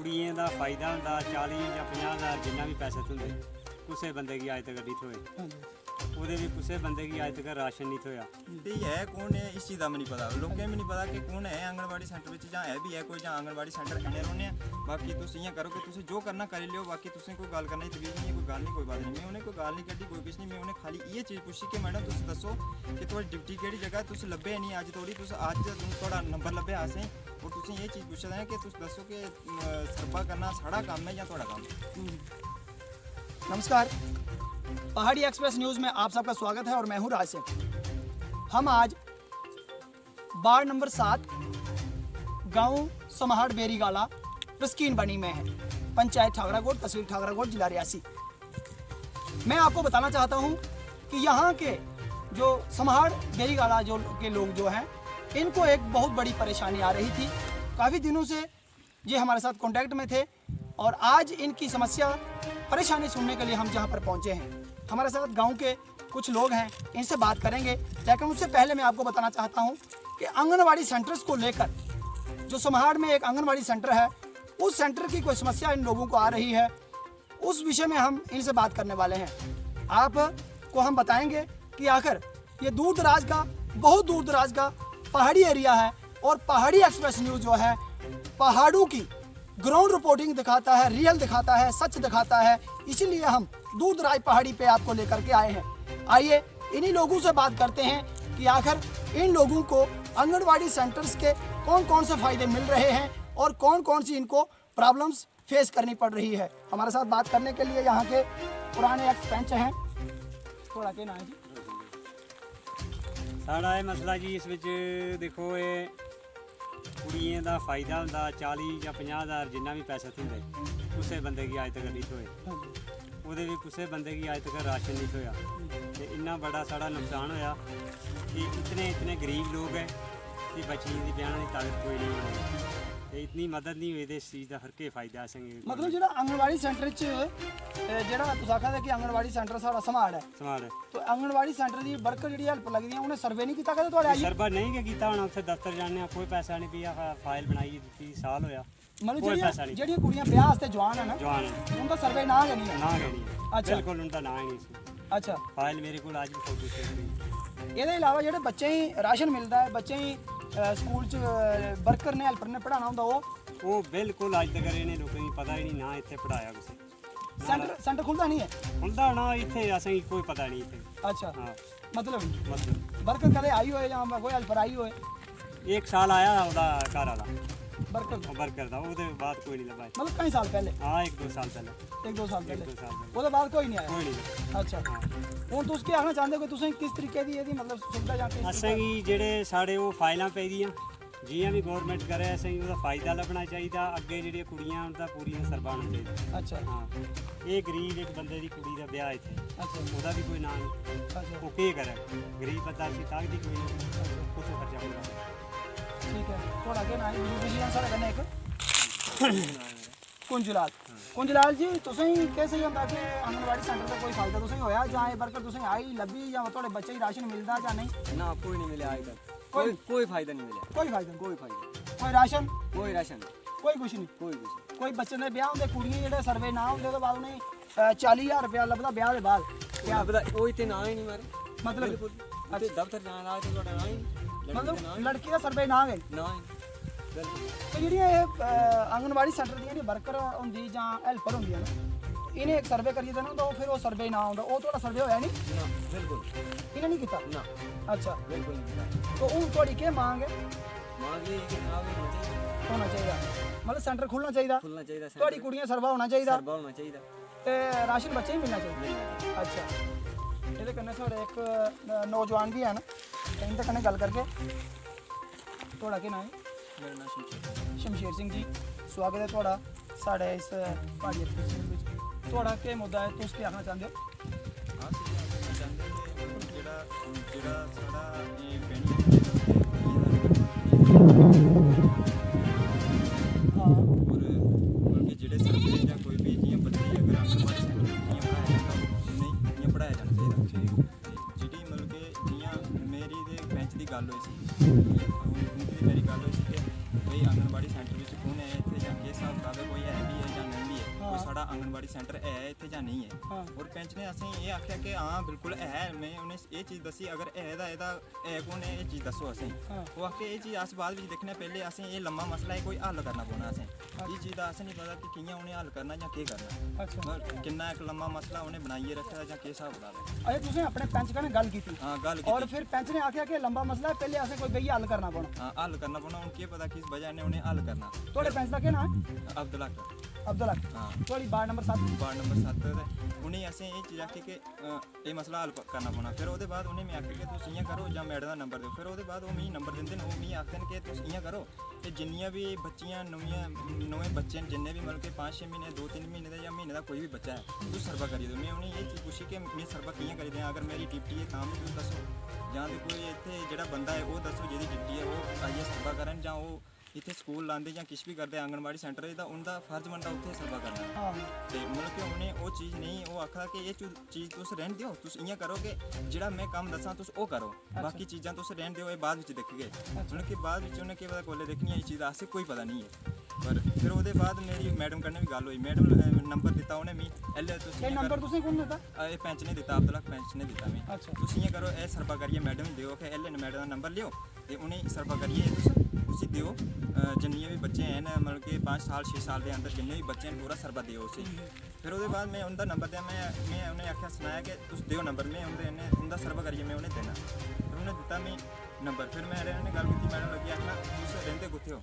कुड़ियें दा फायदा हुंदा 40 ਜਾਂ 50 हज़ार जिन्ना भी पैसे थोंदे कुसै बंदे गी अज तक नहीं थ्होए ਉਹਦੇ ਵੀ ਕਿਸੇ ਬੰਦੇ ਕੀ ਅੱਜ ਤੱਕ ਰਾਸ਼ਨ ਨਹੀਂ ਥੋਇਆ ਤੇ ਹੈ ਕੌਣ ਹੈ ਇਸ ਚੀਜ਼ ਦਾ ਮੈਨੂੰ ਪਤਾ ਲੋਕਾਂ ਨੂੰ ਨਹੀਂ ਪਤਾ ਕਿ ਕੌਣ ਹੈ ਆਂਗਣਵਾੜੀ ਸੈਂਟਰ ਵਿੱਚ ਜਾਂ ਹੈ ਵੀ ਹੈ ਕੋਈ ਜਾਂ ਆਂਗਣਵਾੜੀ ਸੈਂਟਰ ਐਨੇ ਰਹਿੰਦੇ ਆ ਬਾਕੀ ਤੁਸੀਂ ਇਹ ਕਰੋ ਕਿ ਤੁਸੀਂ ਜੋ ਕਰਨਾ ਕਰ ਲਿਓ ਬਾਕੀ ਤੁਸੀਂ ਕੋਈ ਗੱਲ ਕਰਨਾ ਤਵੀਜ਼ ਨਹੀਂ ਕੋਈ ਗੱਲ ਨਹੀਂ ਕੋਈ ਬਾਤ ਨਹੀਂ ਮੈਂ ਉਹਨੇ ਕੋਈ ਗੱਲ ਨਹੀਂ ਕੱਢੀ ਕੋਈ ਕੁਛ ਨਹੀਂ ਮੈਂ ਉਹਨੇ ਖਾਲੀ ਇਹ ਚੀਜ਼ ਪੁੱਛੀ ਕਿ ਮੈਡਮ ਤੁਸੀਂ ਦੱਸੋ ਕਿ ਤੁਹਾਡੀ ਡਿਊਟੀ ਕਿਹੜੀ ਜਗ੍ਹਾ ਤੁਸੀਂ ਲੱਭੇ ਨਹੀਂ ਅੱਜ ਤੋੜੀ ਤੁਸੀਂ ਅੱਜ ਤੁਹਾਡਾ ਨੰਬਰ ਲੱਭਿਆ ਅਸੀਂ ਔਰ ਤੁਸੀਂ ਇਹ ਚੀਜ਼ ਪੁੱਛਦੇ ਆ ਕਿ ਤੁਸੀਂ ਦੱਸੋ ਕਿ ਸਰਪਾ करना साड़ा काम है या थोड़ा काम। नमस्कार, पहाड़ी एक्सप्रेस न्यूज़ में आप सबका स्वागत है और मैं हूं राज सिंह। हम आज वार्ड नंबर 7 गांव समाहड़ बेरीगाला रस्कीन बनी में हैं, पंचायत ठाकराकोट, तहसील ठाकराकोट, जिला रियासी। मैं आपको बताना चाहता हूं कि यहाँ के जो समाहड़ बेरीगाला के लोग जो हैं इनको एक बहुत बड़ी परेशानी आ रही थी। काफ़ी दिनों से ये हमारे साथ कांटेक्ट में थे और आज इनकी समस्या परेशानी सुनने के लिए हम जहाँ पर पहुँचे हैं। हमारे साथ गांव के कुछ लोग हैं, इनसे बात करेंगे। लेकिन उससे पहले मैं आपको बताना चाहता हूँ कि आंगनवाड़ी सेंटर्स को लेकर जो समाहड़ में एक आंगनवाड़ी सेंटर है उस सेंटर की कोई समस्या इन लोगों को आ रही है, उस विषय में हम इनसे बात करने वाले हैं। आपको हम बताएंगे कि आखिर ये दूर दराज का बहुत दूर दराज का पहाड़ी एरिया है और पहाड़ी एक्सप्रेस न्यूज़ जो है पहाड़ों की ग्राउंड रिपोर्टिंग दिखाता है, रियल दिखाता है, सच दिखाता है। इसीलिए हम दूर दराज पहाड़ी पे आपको लेकर के आए हैं। आइए इन्हीं लोगों से बात करते हैं कि आखिर इन लोगों को आंगनवाड़ी सेंटर्स के कौन कौन से फ़ायदे मिल रहे हैं और कौन कौन सी इनको प्रॉब्लम्स फेस करनी पड़ रही है। हमारे साथ बात करने के लिए यहाँ के पुराने एक्स पंच हैं, थोड़ा के ना है जी। ਸਾਡਾ ਇਹ ਮਸਲਾ ਜੀ ਇਸ ਵਿੱਚ ਦੇਖੋ ਇਹ ਕੁੜੀਆਂ ਦਾ ਫਾਇਦਾ ਹੁੰਦਾ 40 ਜਾਂ 50 ਹਜ਼ਾਰ ਜਿੰਨਾ ਵੀ ਪੈਸੇ ਹੁੰਦੇ ਕਿਸੇ ਬੰਦੇ ਕੀ ਅੱਜ ਤੱਕ ਨਹੀਂ ਥੋਏ ਉਹਦੇ ਵੀ ਕਿਸੇ ਬੰਦੇ ਕੀ ਅੱਜ ਤੱਕ ਰਾਸ਼ਨ ਨਹੀਂ ਥੋਇਆ ਤੇ ਇੰਨਾ ਬੜਾ ਸਾਡਾ ਨੁਕਸਾਨ ਹੋਇਆ ਕਿ ਇਤਨੇ ਗਰੀਬ ਲੋਕ ਹੈ ਕਿ ਬੱਚੀ ਦੀ ਬਿਆਨ ਦੀ ਤਾਕਤ ਕੋਈ ਨਹੀਂ ਹੋਣੀ ਤੇ ਇਤਨੀ ਮਦਦ ਨਹੀਂ ਹੋਈ ਤੇ ਇਸ ਚੀਜ਼ ਦਾ ਫਿਰ ਕੀ ਫਾਇਦਾ ਸੰਗੇ मतलब ਜਿਹੜਾ आंगनवाड़ी सेंटर ਜਿਹੜਾ ਤੁਸੀਂ ਆਖਿਆ ਕਿ ਆਂਗਨਵਾੜੀ ਸੈਂਟਰ ਸਾਡਾ ਸਮਾੜ ਹੈ ਸਮਾਲ तो आंगनवाड़ी सेंटर ਦੀ ਵਰਕਰ ਜਿਹੜੀ ਹੈਲਪ ਲੱਗਦੀ ਹੈ ਉਹਨੇ ਸਰਵੇ ਨਹੀਂ ਕੀਤਾ ਕਦੇ ਤੁਹਾਡੇ ਆਈ ਸਰਵਾ ਨਹੀਂ ਕਿ ਕੀਤਾ ਹੁਣ ਉੱਥੇ ਦਫ਼ਤਰ ਜਾਂਦੇ ਆ ਕੋਈ ਪੈਸਾ ਨਹੀਂ ਪਿਆ ਫਾਈਲ ਬਣਾਈ ਦਿੱਤੀ ਸਾਲ ਹੋਇਆ ਮਤਲਬ ਕੋਈ ਪੈਸਾ ਨਹੀਂ ਜਿਹੜੀਆਂ ਕੁੜੀਆਂ ਵਿਆਹ ਵਾਸਤੇ ਜਵਾਨ ਹੈ ਨਾ ਜਵਾਨ ਉਹਦਾ ਸਰਵੇ ਨਾ ਲੈਣੀ ਹੈ ਨਾ ਲੈਣੀ ਅੱਛਾ। ਬਿਲਕੁਲ ਉਹਦਾ ਨਾ ਹੀ ਨਹੀਂ ਸੀ ਅੱਛਾ। ਫਾਈਲ ਮੇਰੇ ਕੋਲ ਅੱਜ ਵੀ ਫੋਟੋ ਸਟੇਟ ਇਹਦੇ ਇਲਾਵਾ ਜਿਹੜੇ ਬੱਚੇ ਹੀ ਰਾਸ਼ਨ ਮਿਲਦਾ ਹੈ ਬੱਚੇ ਹੀ ਸਕੂਲ 'ਚ ਵਰਕਰ ਨੇ ਹੈਲਪਰ ਨੇ ਪੜ੍ਹਾਉਣਾ ਹੁੰਦਾ ਉਹ ਬਿਲਕੁਲ ਅੱਜ ਤੱਕ ਇਹਨੇ ਲੋਕਾਂ ਨੂੰ ਪਤਾ ਹੀ ਨਹੀਂ ਨਾ ਇੱਥੇ ਪੜਾਇਆ ਕਿਸੇ ਸੈਂਟਰ ਖੁੱਲਦਾ ਨਹੀਂ ਹੈ ਹੁੰਦਾ ਨਾ ਇੱਥੇ ਅਸੀਂ ਕੋਈ ਪਤਾ ਨਹੀਂ ਇੱਥੇ ਅੱਛਾ ਹਾਂ ਮਤਲਬ ਮਤਲਬ ਵਰਕਰ ਕਦੇ ਆਈ ਹੋਏ ਜਾਂ ਕੋਈ ਹੈਲਪਰ ਆਈ ਹੋਏ ਇੱਕ ਸਾਲ ਆਇਆ ਉਹਦਾ ਘਰ ਵਾਲਾ ਵਰਕਰ ਵਰਕਰ ਦਾ ਉਹਦੇ ਬਾਅਦ ਕੋਈ ਨਹੀਂ ਲੱਭਾ ਮਤਲਬ ਕਈ ਸਾਲ ਪਹਿਲੇ ਹਾਂ 1-2 ਸਾਲ ਪਹਿਲਾਂ 1-2 ਸਾਲ ਪਹਿਲੇ 1-2 ਸਾਲ ਪਹਿਲਾਂ ਉਹਦੇ ਬਾਅਦ ਕੋਈ ਨਹੀਂ ਆਇਆ ਕੋਈ ਨਹੀਂ ਅੱਛਾ ਹੁਣ ਤੁਸੀਂ ਕੀ ਆਖਣਾ ਚਾਹੁੰਦੇ ਹੋ ਕਿ ਤੁਸੀਂ ਕਿਸ ਤਰੀਕੇ ਦੀ ਇਹਦੀ ਮਤਲਬ ਸੁਵਿਧਾ ਜਾਂ ਕਿਸ ਅਸੀਂ ਜਿਹੜੇ ਸਾਡੇ ਉਹ ਫਾਈਲਾਂ ਪਈਆਂ ਜੀਆਂ ਵੀ ਗਵਰਨਮੈਂਟ ਕਰੇ ਅਸੀਂ ਉਹਦਾ ਫਾਇਦਾ ਲੱਭਣਾ ਚਾਹੀਦਾ ਅੱਗੇ ਜਿਹੜੀਆਂ ਕੁੜੀਆਂ ਉਹਨਾਂ ਦਾ ਪੂਰੀ ਸਰਵਾ ਹੋਣਾ ਚਾਹੀਦਾ ਅੱਛਾ ਹਾਂ ਇਹ ਗਰੀਬ ਇੱਕ ਬੰਦੇ ਦੀ ਕੁੜੀ ਦਾ ਵਿਆਹ ਇੱਥੇ ਅੱਛਾ ਉਹਦਾ ਵੀ ਕੋਈ ਨਾਂ ਨਹੀਂ ਅੱਛਾ ਉਹ ਕੀ ਕਰੇ ਗਰੀਬ ਬੰਦਾ ਸੀ ਤਾਕਦੀ ਕੋਈ ਨਹੀਂ ਕੁਛ ਖਰਚਾ ਪੂਰਾ ਠੀਕ ਹੈ ਤੁਹਾਡਾ ਅੱਗੇ ਨਾ ਵਿਜੀਲੈਂਸ ਸਾਡੇ ਕਨੇ ਇੱਕ ਕੁੰਜਲਾਲ ਜੀ ਤੁਸੀਂ कैसे ਹੁੰਦਾ ਕਿ ਆਂਗਨਵਾੜੀ ਸੈਂਟਰ ਦਾ ਕੋਈ ਫਾਇਦਾ ਤੁਸੀਂ ਹੋਇਆ ਜਾਂ ਇਹ ਵਰਕਰ ਤੁਸੀਂ ਆਈ ਲੱਭੀ ਜਾਂ ਤੁਹਾਡੇ ਬੱਚੇ ਹੀ ਰਾਸ਼ਨ ਮਿਲਦਾ ਜਾਂ ਨਹੀਂ ना कोई नहीं मिला आज तक कोई- कोई फायदा नहीं मिला ਕੋਈ ਫਾਇਦਾ ਨਹੀਂ कोई फायदा ਕੋਈ ਰਾਸ਼ਨ कोई राशन ਕੋਈ ਕੁਛ ਨਹੀਂ कोई कुछ ਕੋਈ ਬੱਚੇ ਦੇ ਵਿਆਹ ਹੁੰਦੇ ਕੁੜੀਆਂ ਜਿਹੜੇ ਸਰਵੇ ਨਾ ਹੁੰਦੇ ਤੋਂ ਬਾਅਦ ਉਹਨੇ 40000 ਰੁਪਇਆ ਲੱਭਦਾ ਵਿਆਹ ਦੇ ਬਾਅਦ क्या पता वो इतने ना ही नहीं मारे मतलब बिल्कुल ते दफ्तर जाना तो थोड़ा ना ही नहीं ਮਤਲਬ ਲੜਕੀ ਦਾ ਸਰਵੇ ਨਾ ਗਏ ना ही बिल्कुल ਤੇ ਜਿਹੜੀਆਂ ਇਹ ਆਂਗਨਵਾੜੀ ਸੈਂਟਰ ਦੀਆਂ ਜਿਹੜੀ ਵਰਕਰ ਹੁੰਦੀ ਜਾਂ ਹੈਲਪਰ ਹੁੰਦੀਆਂ ਨੇ ਇਹਨੇ ਇੱਕ ਸਰਵੇ ਕਰੀਏ ਤਾਂ ਉਹ ਫਿਰ ਉਹ ਸਰਵੇ ਨਾ ਆਉਂਦਾ ਉਹ ਤੁਹਾਡਾ ਸਰਵੇ ਹੋਇਆ ਨਹੀਂ ना बिल्कुल ਇਹਨੇ ਨਹੀਂ ਕੀਤਾ ना ਅੱਛਾ बिल्कुल नहीं मिला तो ਉਹ ਤੁਹਾਡੀ ਕੀ ਮੰਗ ਹੈ मांग ये कि ना भी होना चाहिए ਹੋਣਾ ਚਾਹੀਦਾ ਮਤਲਬ ਸੈਂਟਰ ਖੁੱਲਣਾ ਚਾਹੀਦਾ खुलना चाहिए ਤੁਹਾਡੀ ਕੁੜੀਆਂ ਸਰਵਾ ਹੋਣਾ ਚਾਹੀਦਾ सरबा होना चाहिए ਤੇ ਰਾਸ਼ਨ ਬੱਚੇ ਹੀ ਮਿਲਣਾ ਚਾਹੀਦਾ ਅੱਛਾ ਇਹਦੇ ਕੰਨੇ ਸਾਡੇ ਇੱਕ ਨੌਜਵਾਨ ਵੀ ਹਨ ਇਹਨਾਂ ਕੰਨੇ ਗੱਲ ਕਰਕੇ ਤੁਹਾਡਾ ਕੀ ਨਾਮ ਹੈ मेरा नाम ਸ਼ਮਸ਼ੇਰ ਸਿੰਘ ਜੀ ਸਵਾਗਤ ਹੈ ਤੁਹਾਡਾ ਸਾਡੇ ਇਸ ਪਹਾੜੀ ਐਕਸਪ੍ਰੈਸ ਵਿੱਚ ਤੁਹਾਡਾ ਕੀ ਮੁੱਦਾ ਹੈ ਤੁਸੀਂ ਕੀ ਆਖਣਾ ਚਾਹੁੰਦੇ ਹੋ ਹਾਂ ਅਸੀਂ ਆਖਣਾ ਚਾਹੁੰਦੇ ਕਿ ਜਿਹੜਾ ਸਾਡਾ ਇਹ ਪਿੰਡ ਹਾਂ ਔਰ ਕਿ ਜਿਹੜੇ ਸਰਵੇ ਜਾਂ ਕੋਈ ਵੀ ਜੀਆਂ ਬੱਚੇ ਅਗਰ ਆਂਗਨਵਾੜੀ ਸੈਂਟਰ ਜੀਆਂ ਪੜਾਇਆ ਜਾਂਦਾ ਨਹੀਂ ਜੀਆਂ ਪੜਾਇਆ ਜਾਣਾ ਚਾਹੀਦਾ ਜਿਹੜੀ ਮਤਲਬ ਕਿ ਜੀਆਂ ਮੇਰੀ ਦੇ ਬੈਂਚ ਦੀ ਗੱਲ ਹੋਈ ਸੀ ਮੇਰੀ ਗੱਲ ਹੋਈ ਸੀ ਕਿ ਬਈ ਆਂਗਨਵਾੜੀ ਸੈਂਟਰ ਵਿੱਚ ਕੌਣ ਹੈ ਇੱਥੇ ਜਾਂ ਕਿਸ ਹਿਸਾਬ ਦਾ ਕੋਈ ਹੈ ਸਾਡਾ ਆਂਗਣਵਾੜੀ ਸੈਂਟਰ ਹੈ ਇੱਥੇ ਜਾਂ ਨਹੀਂ ਹੈ। ਹਾਂ। ਔਰ ਪੈਂਚ ਨੇ ਅਸੀਂ ਇਹ ਆਖਿਆ ਕਿ ਹਾਂ ਬਿਲਕੁਲ ਹੈ। ਮੈਂ ਉਹਨੇ ਇਹ ਚੀਜ਼ ਦੱਸੀ ਅਗਰ ਇਹਦਾ ਇਹ ਕੋਣ ਹੈ ਇਹ ਚੀਜ਼ ਦੱਸੋ ਅਸੀਂ। ਹਾਂ। ਉਹ ਆਖੇ ਇਹ ਚੀਜ਼ ਅਸੀਂ ਬਾਅਦ ਵਿੱਚ ਦੇਖਣਾ ਪਹਿਲੇ ਅਸੀਂ ਇਹ ਲੰਮਾ ਮਸਲਾ ਹੈ ਕੋਈ ਹੱਲ ਕਰਨਾ ਪਉਣਾ ਅਸੀਂ। ਇਹ ਚੀਜ਼ ਦਾ ਅਸੀਂ ਨਹੀਂ ਪਤਾ ਕਿ ਕਿਵੇਂ ਉਹਨੇ ਹੱਲ ਕਰਨਾ ਜਾਂ ਕੀ ਕਰਨਾ। ਅੱਛਾ ਮਤਲਬ ਕਿੰਨਾ ਇੱਕ ਲੰਮਾ ਮਸਲਾ ਉਹਨੇ ਬਣਾਈਏ ਰੱਖਿਆ ਜਾਂ ਕੀ ਹਿਸਾਬ ਲਾ अरे तुसें अपने पंच कन्नै गल कीती ਹਾਂ ਗੱਲ और ਕੀਤੀ। फिर पंच ने आख्या कि लंबा मसला है पहले असें कोई बेहियै हल करना पौना। ਹਾਂ ਹੱਲ ਕਰਨਾ ਪਉਣਾ ਹੁਣ ਕੀ ਪਤਾ ਕਿਸ ਵਜ੍ਹਾ ਨੇ ਉਹਨੇ ਹੱਲ ਕਰਨਾ। थोड़े पंच दा केह् नाम ਅਬਦੁੱਲਾ अब्दुल्ला ਹਾਂ थोड़ी वार्ड नंबर 7 ਵਾਰਡ ਨੰਬਰ 7 ਤੇ ਉਹਨੇ ਅਸੀਂ ਇਹ ਚੀਜ਼ ਆਖੀ ਕਿ ਇਹ ਮਸਲਾ ਹੱਲ ਕਰਨਾ ਪਉਣਾ। ਫਿਰ ਉਹਦੇ ਬਾਅਦ ਉਹਨੇ ਮੈਂ ਆਖਿਆ ਕਿ ਤੁਸੀਂ ਇਆਂ ਕਰੋ ਜਾਂ ਮੈਡਮ ਦਾ ਨੰਬਰ ਦਿਓ। ਫਿਰ ਉਹਦੇ ਬਾਅਦ ਉਹ ਮੈਨੂੰ ਨੰਬਰ ਦਿੰਦੇ ਨੇ। ਉਹ ਮੈਨੂੰ ਆਖਦੇ ਨੇ ਕਿ ਤੁਸੀਂ ਇਆਂ ਕਰੋ ਕਿ ਜਿੰਨੀਆਂ ਵੀ ਬੱਚੀਆਂ ਨਵੇਂ ਬੱਚੇ ਨੇ ਜਿੰਨੇ ਵੀ ਮਤਲਬ ਕਿ 5-6 ਮਹੀਨੇ 2-3 ਮਹੀਨੇ ਦਾ ਜਾਂ ਮਹੀਨੇ ਦਾ ਕੋਈ ਵੀ ਬੱਚਾ ਹੈ ਤੁਸੀਂ ਸਰਵਾ ਕਰੀ ਦਿਓ। ਮੈਂ ਉਹਨੇ ਇਹ ਚੀਜ਼ ਪੁੱਛੀ ਕਿ ਮੈਂ ਸਰਵਾ ਕਿਵੇਂ ਕਰੀ ਦਿਆਂ ਅਗਰ ਮੇਰੀ ਡਿਊਟੀ ਹੈ ਤਾਂ ਵੀ ਤੁਸੀਂ ਦੱਸੋ ਜਾਂ ਤੇ ਕੋਈ ਇੱਥੇ ਜਿਹੜਾ ਬੰਦਾ ਹੈ ਉਹ ਦੱਸੋ ਜਿਹਦੀ ਡਿਊਟੀ ਹੈ ਉਹ ਆਈਏ ਸਰਵਾ ਕਰਨ ਜਾਂ ਉਹ ਇੱਥੇ ਸਕੂਲ ਲਾਉਂਦੇ ਜਾਂ ਕੁਛ ਵੀ ਕਰਦੇ ਆਂਗਣਵਾੜੀ ਸੈਂਟਰ ਇਹਦਾ ਉਹਦਾ ਫਰਜ਼ ਬਣਦਾ ਉੱਥੇ ਸਰਵਾ ਕਰਨਾ। हाँ ਤੇ ਮਤਲਬ ਕਿ ਉਹਨੇ ਉਹ ਚੀਜ਼ ਨਹੀਂ ਉਹ ਆਖਿਆ ਕਿ ਇਹ ਚੀਜ਼ ਤੁਸੀਂ ਰਹਿਣ ਦਿਓ ਤੁਸੀਂ ਇਆਂ ਕਰੋ ਕਿ ਜਿਹੜਾ ਮੈਂ ਕੰਮ ਦੱਸਾਂ ਤੁਸੀਂ ਉਹ ਕਰੋ ਬਾਕੀ ਚੀਜ਼ਾਂ ਤੁਸੀਂ ਰਹਿਣ ਦਿਓ ਇਹ ਬਾਅਦ ਵਿੱਚ ਦੇਖੀਏ। ਮਤਲਬ ਕਿ ਬਾਅਦ ਵਿੱਚ ਉਹਨੇ ਕੀ ਪਤਾ ਕੋਲੇ ਦੇਖਣੀ ਇਹ ਚੀਜ਼ ਆਸੇ ਕੋਈ ਪਤਾ ਨਹੀਂ ਹੈ। ਪਰ ਫਿਰ ਉਹਦੇ ਬਾਅਦ ਮੇਰੀ ਮੈਡਮ ਕਰਨੇ ਵੀ ਗੱਲ ਹੋਈ। ਮੈਡਮ ਨੰਬਰ ਦਿੱਤਾ ਉਹਨੇ ਵੀ ਐਲੇ ਤੁਸੀਂ ये ਇਆਂ नंबर ਕਰੋ। तुसें कौन देता ਇਹ ਪੈਂਚ ਨੇ ਦਿੱਤਾ ਅਬਦੁੱਲਾ ਪੈਂਚ ਨੇ ਦਿੱਤਾ ਮੈਂ अच्छा ਤੁਸੀਂ ਇਆਂ ਕਰੋ ਇਹ ਸਰਵਾ ਕਰੀਏ ਮੈਡਮ ਨੂੰ ਦਿਓ ਕਿ ਐਲੇ ਮੈਡਮ ਦਾ ਨੰਬਰ ਲਿਓ ਤੇ ਉਹਨੇ ਸਰਵਾ ਕਰੀਏ ਤੁਸੀਂ ਦਿਓ ਜਿੰਨੇ ਵੀ ਬੱਚੇ ਹਨ ਮਤਲਬ ਕਿ 5 ਸਾਲ 6 ਸਾਲ ਦੇ ਅੰਦਰ ਜਿੰਨੇ ਵੀ ਬੱਚੇ ਹਨ ਪੂਰਾ ਸਰਵਾ ਦਿਓ ਉਸੇ। ਫਿਰ ਉਹਦੇ ਬਾਅਦ ਮੈਂ ਉਹਦਾ ਨੰਬਰ ਦਿਆ ਮੈਂ ਉਹਨੇ ਆਖਿਆ ਸੁਣਾਇਆ ਕਿ ਤੁਸੀਂ ਦਿਓ ਨੰਬਰ ਮੈਂ ਉਹਦਾ ਸਰਵਾ ਕਰੀਏ ਮੈਂ ਉਹਨੇ ਦੇਣਾ। ਫਿਰ ਉਹਨੇ ਦਿੱਤਾ ਮੈਂ ਨੰਬਰ। ਫਿਰ ਮੈਂ ਉਹਨੇ ਗੱਲ ਕੀਤੀ ਮੈਡਮ ਲੱਗੀ ਆਖਣਾ ਤੁਸੀਂ ਰਹਿੰਦੇ ਕਿੱਥੇ ਹੋ।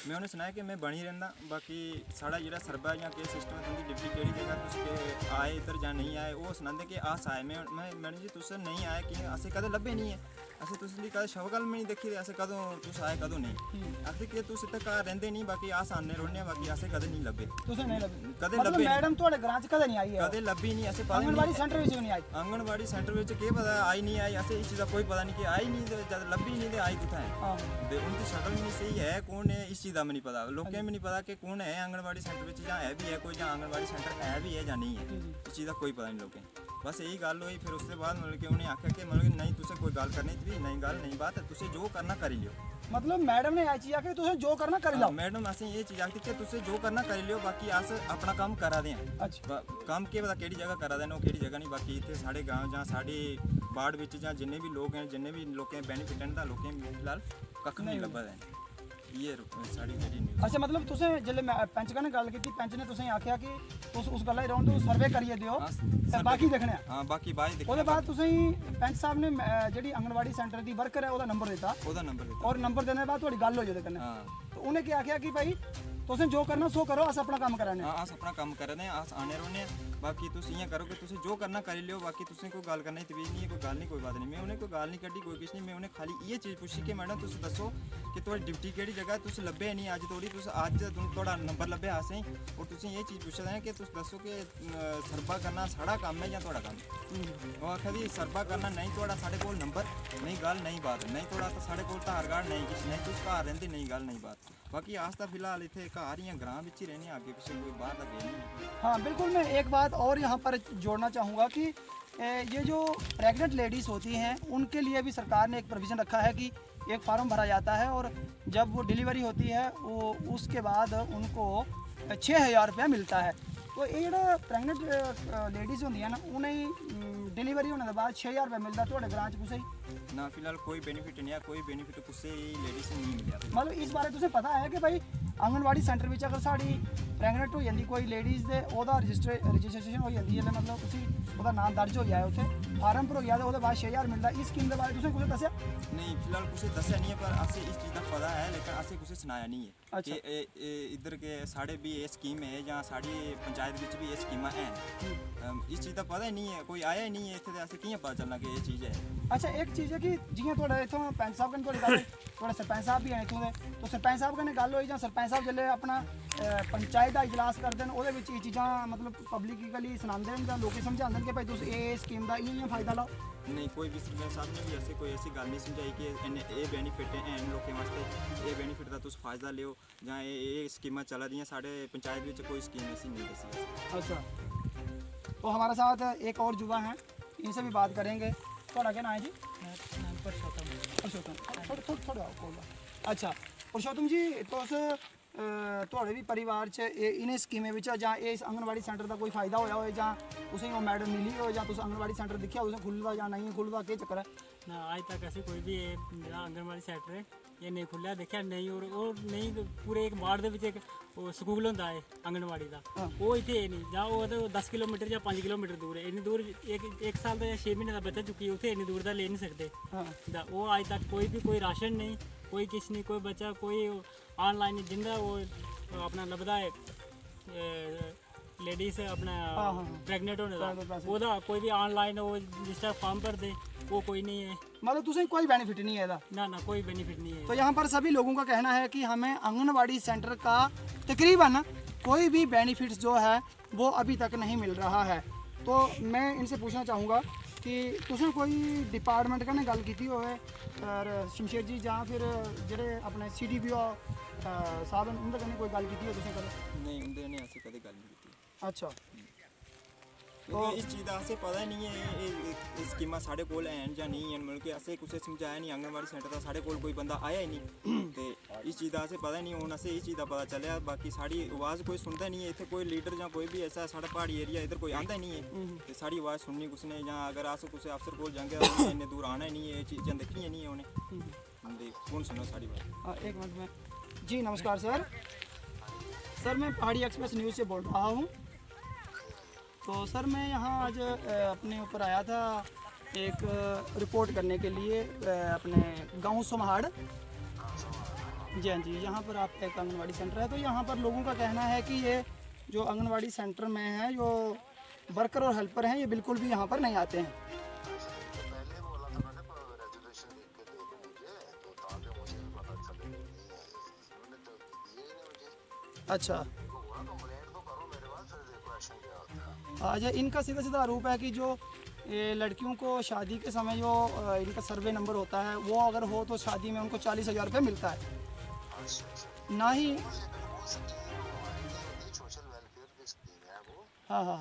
ਮੈਂ ਉਹਨੇ ਸੁਣਾਇਆ ਕਿ ਮੈਂ ਬਣੀ ਰਹਿੰਦਾ ਬਾਕੀ ਸਾਡਾ ਜਿਹੜਾ ਸਰਵਾ ਜਾਂ ਕੀ ਸਿਸਟਮ ਹੈ ਤੁਹਾਡੀ ਡਿਊਟੀ ਕਿਹੜੀ ਜਗ੍ਹਾ ਤੁਸੀਂ ਆਏ ਇੱਧਰ ਜਾਂ ਨਹੀਂ ਆਏ ਉਹ ਸੁਣਾਉਂਦੇ ਕਿ ਆਸ ਆਏ। ਮੈਂ ਮੈਡਮ ਜੀ ਤੁਸੀਂ ਨਹੀਂ ਆਏ ਕਿ ਅਸੀਂ ਕਦੇ ਲੱਭੇ ਨਹੀਂ ਹੈ ਅਸੀਂ ਤੁਸੀਂ ਲਈ ਕਦੇ ਸ਼ਵਗਲ ਵੀ ਨਹੀਂ ਦੇਖੀ ਅਸੀਂ ਕਦੋਂ ਤੁਸੀਂ ਆਏ ਕਦੋਂ ਨਹੀਂ ਅਸੀਂ ਕਿ ਤੁਸੀਂ ਇੱਥੇ ਘਰ ਰਹਿੰਦੇ ਨਹੀਂ ਬਾਕੀ ਆਸ ਆਨੇ ਰਹਿੰਦੇ ਬਾਕੀ ਅਸੀਂ ਕਦੇ ਨਹੀਂ ਲੱਭੇ तुसें नहीं लगे ਕਦੇ मतलब ਲੱਭੇ मैडम थोड़े ग्रां च कदे नहीं आई है ਕਦੇ ਲੱਭੀ ਨਹੀਂ ਅਸੀਂ ਪਤਾ आंगनवाड़ी ਨਹੀਂ सेंटर विच भी नहीं आई ਆਂਗਣਵਾੜੀ ਸੈਂਟਰ ਵਿੱਚ ਕੀ ਪਤਾ ਆਈ ਨਹੀਂ ਆਈ ਅਸੀਂ ਇਸ ਚੀਜ਼ ਦਾ ਕੋਈ ਪਤਾ ਨਹੀਂ ਕਿ ਆਈ ਨਹੀਂ ਤੇ ਜਦ ਲੱਭੀ ਨਹੀਂ ਤੇ ਆਈ ਕਿੱਥੇ ਹੈ। हाँ ਤੇ ਉਹਦੀ ਸ਼ਕਲ ਵੀ ਨਹੀਂ ਸਹੀ ਹੈ ਕੌਣ ਹੈ ਇਸ ਚੀਜ਼ ਦਾ ਵੀ ਨਹੀਂ ਪਤਾ ਲੋਕਾਂ ਨੂੰ ਵੀ ਨਹੀਂ ਪਤਾ ਕਿ ਕੌਣ ਹੈ ਆਂਗਣਵਾੜੀ ਸੈਂਟਰ ਵਿੱਚ ਜਾਂ ਹੈ ਵੀ ਹੈ ਕੋਈ ਜਾਂ ਆਂਗਣਵਾੜੀ ਸੈਂਟਰ ਹੈ ਵੀ ਹੈ ਜਾਂ ਨਹੀਂ ਹੈ ਇਸ ਚੀਜ਼ ਦਾ ਕੋਈ ਪਤਾ ਨਹੀਂ ਲੋਕਾਂ ਨੂੰ। ਬਸ ਇਹੀ ਗੱਲ ਹੋਈ। ਫਿਰ ਉਸ ਤੋਂ ਬਾਅਦ ਮਤਲਬ ਕਿ ਉਹਨੇ ਆਖਿਆ ਕਿ ਮਤਲਬ ਕਿ ਨਹੀਂ ਤੁਸੀਂ ਕੋਈ ਗੱਲ ਕਰਨੀ ਵੀ ਨਹੀਂ ਗੱਲ ਨਹੀਂ ਬਾਤ ਤੁਸੀਂ ਜੋ ਕਰਨਾ ਕਰੀ ਲਿਓ। मतलब मैडम ने आई चीज आके तुसें जो करना कर लाओ। ਮੈਡਮ ਅਸੀਂ ਇਹ ਚੀਜ਼ ਆਖੀ ਕਿ ਤੁਸੀਂ ਜੋ ਕਰਨਾ ਕਰੀ ਲਿਓ ਬਾਕੀ ਅਸ ਆਪਣਾ ਕੰਮ ਕਰਾ ਦੇ अच्छा ਕੰਮ ਕੀ ਪਤਾ ਕਿਹੜੀ ਜਗ੍ਹਾ ਕਰਾ ਦੇਣ ਉਹ ਕਿਹੜੀ ਜਗ੍ਹਾ ਨਹੀਂ ਬਾਕੀ ਇੱਥੇ ਸਾਡੇ ਗਾਂव ਜਾਂ ਸਾਡੇ ਵਾਰਡ ਵਿੱਚ ਜਾਂ ਜਿੰਨੇ ਵੀ ਲੋਕ ਹਨ ਜਿੰਨੇ ਵੀ ਲੋਕਾਂ ਬੈਨੀਫਿਟ ਹਨ ਦਾ ਲੋਕਾਂ ਨੂੰ ਫਿਲਹਾਲ ਕੱਖ ਨਹੀਂ ਲੱਭਾ ਦੇ ਇਹ ਸਾਡੀ ਜਿਹੜੀ ਨਿਊਜ਼। अच्छा मतलब तुसें जेल्लै मैं पंच कन्नै गल कीती पंच ने तुसें आखेआ कि तुस उस गल्ला च रौह्न तुस सर्वे करियै दिओ ते बाकी दिक्खने आं। ਹਾਂ ਬਾਕੀ ਬਾਅਦ ओह्दे ਦੇਖਣਾ बाद तुसें पंच साहब ने जेह्ड़ी आंगनवाड़ी सेंटर दी वर्कर है ओह्दा नंबर दित्ता ਉਹਦਾ नंबर ਦਿੱਤਾ। और नंबर देने दे बाद थोड़ी गल होई ओह्दे कन्नै ਹਾਂ तो उ'नें केह् आखेआ कि भाई तुसें जो करना सो करो अस अपना कम्म करा ने ਹਾਂ ਅਸ ਆਪਣਾ ਕੰਮ ਕਰਦੇ ਹਾਂ ਅਸ ਆਣੇ ਰਹਿੰਦੇ ਹਾਂ ਬਾਕੀ ਤੁਸੀਂ ਇਆਂ ਕਰੋ ਕਿ ਤੁਸੀਂ ਜੋ ਕਰਨਾ ਕਰੀ ਲਿਓ ਬਾਕੀ ਤੁਸੀਂ ਕੋਈ ਗੱਲ ਕਰਨਾ ਤਵੀਜ਼ ਨਹੀਂ ਹੈ ਕੋਈ ਗੱਲ ਨਹੀਂ ਕੋਈ ਬਾਤ ਨਹੀਂ। ਮੈਂ ਉਹਨੇ ਕੋਈ ਗੱਲ ਨਹੀਂ ਕੱਢੀ ਕੋਈ ਕੁਛ ਨਹੀਂ। ਮੈਂ ਉਹਨੇ ਖਾਲੀ ਇਹ ਚੀਜ਼ ਪੁੱਛੀ ਕਿ ਮੈਡਮ ਤੁਸੀਂ ਦੱਸੋ ਕਿ ਤੁਹਾਡੀ ਡਿਊਟੀ ਕਿਹੜੀ ਜਗ੍ਹਾ ਤੁਸੀਂ ਲੱਭੇ ਨਹੀਂ ਅੱਜ ਤੋੜੀ ਤੁਸੀਂ ਅੱਜ ਤੁਹਾਡਾ ਨੰਬਰ ਲੱਭਿਆ ਅਸੀਂ ਔਰ ਤੁਸੀਂ ਇਹ ਚੀਜ਼ ਪੁੱਛਦੇ ਆ ਕਿ ਤੁਸੀਂ ਦੱਸੋ ਕਿ ਸਰਵਾ ਕਰਨਾ ਸਾਡਾ ਕੰਮ ਹੈ ਜਾਂ ਤੁਹਾਡਾ ਕੰਮ। ਉਹ ਆਖਿਆ ਵੀ ਸਰਵਾ ਕਰਨਾ ਨਹੀਂ ਤੁਹਾਡਾ ਸਾਡੇ ਕੋਲ ਨੰਬਰ ਨਹੀਂ ਗੱਲ ਨਹੀਂ ਬਾਤ ਨਹੀਂ ਤੁਹਾਡਾ ਤਾਂ ਸਾਡੇ ਕੋਲ ਆਧਾਰ ਕਾਰਡ ਨਹੀਂ ਕੁਛ ਨਹੀਂ ਤੁਸੀਂ ਘਰ ਰਹਿੰਦੇ ਨਹੀਂ ਗੱਲ ਨਹੀਂ ਬਾਤ ਬਾਕੀ ਆਸ ਤਾਂ ਫਿਲਹਾਲ ਇੱਥੇ ਘਰ ਹੀ ਗ੍ਰਾਮ ਵਿੱਚ ਹੀ ਰਹਿੰਦੇ ਅੱਗੇ ਪਿੱਛੇ ਕੋਈ ਬਾਹਰ ਤਾਂ ਗਏ ਨਹੀਂ। हाँ बिल्कुल मैं एक बात और यहाँ पर जोड़ना चाहूँगा कि ये जो प्रेग्नेंट लेडीज़ होती हैं उनके लिए भी सरकार ने एक प्रोविज़न रखा है कि एक फार्म भरा जाता है और जब वो डिलीवरी होती है वो उसके बाद उनको 6,000 रुपया मिलता है। तो ये जो प्रेग्नेंट लेडीज़ होंगी ना उन्हें डिलीवरी होने के बाद 6,000 रुपया मिलता थोड़े ग्रां च कुसै ना फिलहाल कोई बेनिफिट नहीं है कोई बेनिफिट कुछ लेडीज नहीं मिला। मतलब इस बारे तुसें पता है कि भाई आंगनवाड़ी सेंटर विच अगर साड़ी प्रेगनेंट हो जाती कोई लेडीज़ दे ओहदा रजिस्ट्रेशन हो जाती है मतलब उसी ओहदा नाम दर्ज हो जाए उत्थे फार्म भरोई जाए ओहदे बाद 6,000 मिलता। इस स्कीम के बारे तुसें कुछ दस्सेआ? नहीं फिलहाल कुछ दस्या नहीं है पर असें इस चीज़ का पता है लेकिन असें कुछ सुनाया नहीं है अच्छा। कि इधर के साढ़े भी ये स्कीम है या साड़ी पंचायत विच भी ये स्कीमां हैं इस चीज़ का पता ही नहीं है कोई आया ही नहीं है इत्थे ते असें कि'यां पता चलना कि ये चीज़ है। अच्छा एक चीज़ है कि जियां थोड़ा इत्थों पैंच साहब कन्नै थोड़ी गल थोड़ा सरपंच साहब भी हैं इत्थों दे तो सरपंच साहब कन्नै गल होई जां सरपंच साहब जेल्लै अपना पंचायत दा इजलास करदे न ओहदे विच एह् चीज़ां मतलब पब्लिकली सनांदे न जां लोकें समझांदे न कि भाई तुस एह् स्कीम दा इ'यां फायदा लाओ? नहीं कोई भी सरपंच साहब ने भी ऐसे कोई ऐसी गल नहीं समझाई कि ये बेनीफिट है लोगों वास्ते ये बेनीफिट का तुस फायदा लियो जां ये स्कीमां चला दियां साढ़े पंचायत में कोई स्कीम ऐसी नहीं दसी। अच्छा तो हमारे साथ एक और युवा हैं इनसे भी बात करेंगे। थोड़ा क्या नाम है जी? पुरुषोत्तम। थोड़ा आओ कोल। अच्छा पुरुषोत्तम जी तुस ਤੁਹਾਡੇ ਵੀ ਪਰਿਵਾਰ 'ਚ ਇਹਨੇ ਸਕੀਮਾਂ ਵਿੱਚ ਜਾਂ ਇਸ ਆਂਗਣਵਾੜੀ ਸੈਂਟਰ ਦਾ ਕੋਈ ਫਾਇਦਾ ਹੋਇਆ ਹੋਵੇ ਜਾਂ ਤੁਸੀਂ ਉਹ ਮੈਡਮ ਮਿਲੀ ਹੋਵੇ ਜਾਂ ਤੁਸੀਂ ਆਂਗਣਵਾੜੀ ਸੈਂਟਰ ਦੇਖਿਆ ਹੋਵੇ ਖੁੱਲ੍ਹਦਾ ਜਾਂ ਨਹੀਂ ਖੁੱਲ੍ਹਦਾ ਕੀ ਚੱਕਰ ਹੈ? ना आज तक ऐसे कोई भी ਜਿਹੜਾ ਆਂਗਣਵਾੜੀ ਸੈਂਟਰ ਹੈ ਇਹ ਨਹੀਂ ਖੁੱਲਿਆ ਦੇਖਿਆ ਨਹੀਂ ਔਰ ਨਹੀਂ ਪੂਰੇ ਇੱਕ ਵਾਰਡ ਦੇ ਵਿੱਚ ਇੱਕ ਉਹ ਸਕੂਲ ਹੁੰਦਾ ਹੈ ਆਂਗਣਵਾੜੀ ਦਾ ਉਹ ਇੱਥੇ ਨਹੀਂ ਜਾਂ ਉਹ 10 ਕਿਲੋਮੀਟਰ ਜਾਂ 5 ਕਿਲੋਮੀਟਰ ਦੂਰ ਹੈ ਇੰਨੀ ਦੂਰ ਇੱਕ ਸਾਲ ਦਾ ਜਾਂ 6 ਮਹੀਨੇ ਦਾ ਬੱਚਾ ਚੁੱਕੀ ਉੱਥੇ ਇੰਨੀ ਦੂਰ ਦਾ ਲੈ ਨਹੀਂ ਸਕਦੇ ਦਾ ਉਹ ਅੱਜ ਤੱਕ ਕੋਈ ਰਾਸ਼ਨ ਨਹੀਂ ਕੋਈ ਕਿਸ ਨਹੀਂ ਕੋਈ ਬੱਚਾ ਕੋਈ ऑनलाइन जिंदा वो अपना लभदा है लेडीज अपना प्रेगनेंट होने का ਉਹਦਾ ਕੋਈ ਵੀ ऑनलाइन वो जिस तरह फॉर्म भर दे वो कोई नहीं है मतलब तुझे कोई बेनिफिट नहीं है ਇਹਦਾ? ना कोई बेनिफिट नहीं है। तो यहाँ पर सभी लोगों का कहना है कि हमें आंगनवाड़ी सेंटर का तकरीबन कोई भी बेनिफिट जो है वो अभी तक नहीं मिल रहा है। तो मैं इनसे पूछना चाहूँगा कि तुसें कोई डिपार्टमेंट कन्नै गल कीती होवे और शमशेर जी ਜਾਂ फिर ਜਿਹੜੇ ਆਪਣੇ CDPO ਸਾਹਿਬ उं'दे कन्नै कोई गल कीती हो तुसें कदें? नहीं उंदे ने ऐसी कदे गल नहीं की अच्छा क्योंकि इस चीज़ का असें पता नहीं है ये स्कीमां साढ़े कोल हैन जां नहीं हैन मतलब कि असें कुसै समझाया नहीं आंगनवाड़ी सेंटर दा साढ़े कोल कोई बंदा आया ही नहीं ते इस चीज़ का असें पता नहीं हुन असें इस चीज़ दा पता चलेआ बाकी साढ़ी आवाज़ कोई सुनदा नहीं है इत्थै कोई लीडर जां कोई भी ऐसा साढ़ा प्हाड़ी एरिया इधर कोई आंदा नहीं है ते साढ़ी आवाज़ सुननी कुसने जां अगर अस कुसै अफसर कोल जांगे उन्हें इन्ने दूर आना ही नहीं है ये चीज़ां दिक्खनियां नहीं है उन्हें ते कौन सुनो साढ़ी बात। एक मिनट में जी नमस्कार सर मैं पहाड़ी एक्सप्रेस न्यूज़ से बोल रहा हूँ। तो सर मैं यहाँ आज अपने ऊपर आया था एक रिपोर्ट करने के लिए अपने गांव सोमहाड़। जी हाँ जी, यहाँ पर आपका एक आंगनवाड़ी सेंटर है। तो यहाँ पर लोगों का कहना है कि ये जो आंगनवाड़ी सेंटर में है जो वर्कर और हेल्पर हैं ये बिल्कुल भी यहाँ पर नहीं आते हैं। अच्छा आज इनका सीधा सीधा आरोप है कि जो ये लड़कियों को शादी के समय जो इनका सर्वे नंबर होता है वो अगर हो तो शादी में उनको 40,000 रुपये मिलता है ना ही। हाँ हाँ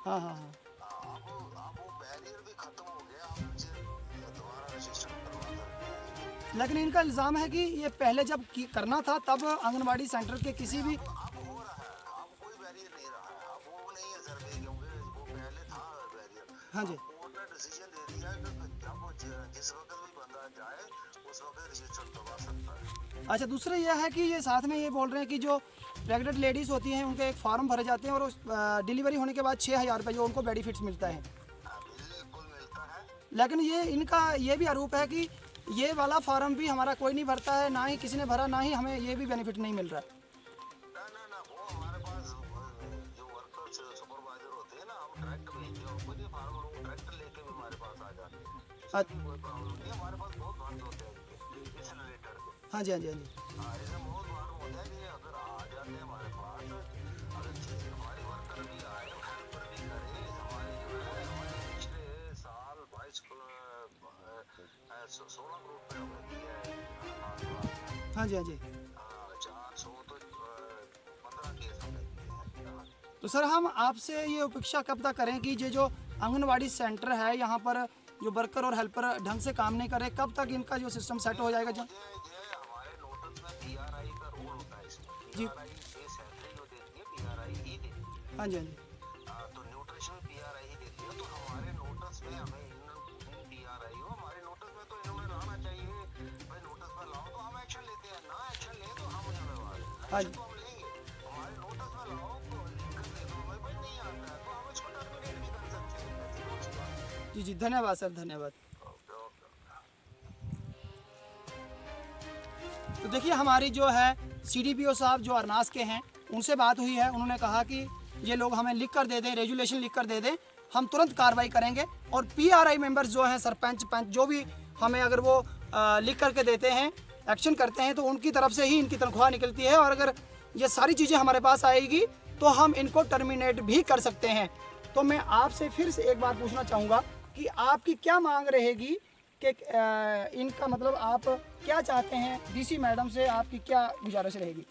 हाँ हाँ लेकिन इनका इल्ज़ाम है कि ये पहले जब करना था तब आंगनवाड़ी सेंटर के किसी भी हाँ जी अच्छा दूसरा यह है कि ये साथ में ये बोल रहे हैं कि जो प्रेग्नेंट लेडीज़ होती हैं उनके एक फार्म भरे जाते हैं और उस डिलीवरी होने के बाद 6,000 रुपये जो उनको बेनिफिट्स मिलता है। लेकिन ये इनका ये भी आरोप है कि ये वाला फार्म भी हमारा कोई नहीं भरता है, ना ही किसी ने भरा, ना ही हमें ये भी बेनिफिट नहीं मिल रहा है। हाँ जी हाँ जी हाँ जी हाँ जी हाँ जी। तो सर हम आपसे ये अपेक्षा कब तक करें कि ये जो आंगनवाड़ी सेंटर है यहाँ पर जो वर्कर और हेल्पर ढंग से काम नहीं कर रहे, कब तक इनका जो सिस्टम सेट हो जाएगा? जो जी हाँ जी हाँ जी हाँ जी जी जी धन्यवाद सर धन्यवाद। तो देखिए हमारी जो है CDPO साहब जो अरनास के हैं उनसे बात हुई है। उन्होंने कहा कि ये लोग हमें लिख कर दे दें, रेजुलेशन लिख कर दे दें, हम तुरंत कार्रवाई करेंगे। और PRI मेंबर्स जो हैं सरपंच पंच जो भी हमें अगर वो लिख करके देते हैं एक्शन करते हैं तो उनकी तरफ से ही इनकी तनख्वाह निकलती है। और अगर ये सारी चीज़ें हमारे पास आएगी तो हम इनको टर्मिनेट भी कर सकते हैं। तो मैं आपसे फिर से एक बार पूछना चाहूँगा कि आपकी क्या मांग रहेगी कि इनका मतलब आप क्या चाहते हैं? DC मैडम से आपकी क्या गुजारिश रहेगी?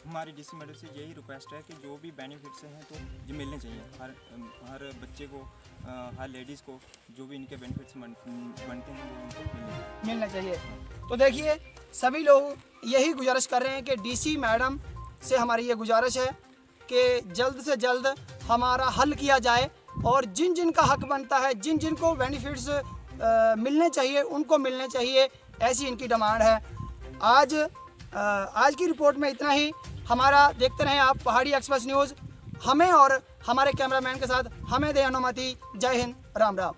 हमारी डीसी मैडम से यही रिक्वेस्ट है कि जो भी बेनिफिट्स हैं तो ये मिलने चाहिए हर बच्चे को, हर लेडीज़ को, जो भी इनके बेनिफिट्स बनते हैं वो उनको मिलना चाहिए। तो देखिए सभी लोग यही गुजारिश कर रहे हैं कि डीसी मैडम से हमारी ये गुजारिश है कि जल्द से जल्द हमारा हल किया जाए और जिन जिन का हक बनता है, जिन जिन को बेनिफिट्स मिलने चाहिए उनको मिलने चाहिए, ऐसी इनकी डिमांड है। आज की रिपोर्ट में इतना ही। हमारा देखते रहें आप पहाड़ी एक्सप्रेस न्यूज़। हमें और हमारे कैमरामैन के साथ हमें दे अनुमति। जय हिंद, राम राम।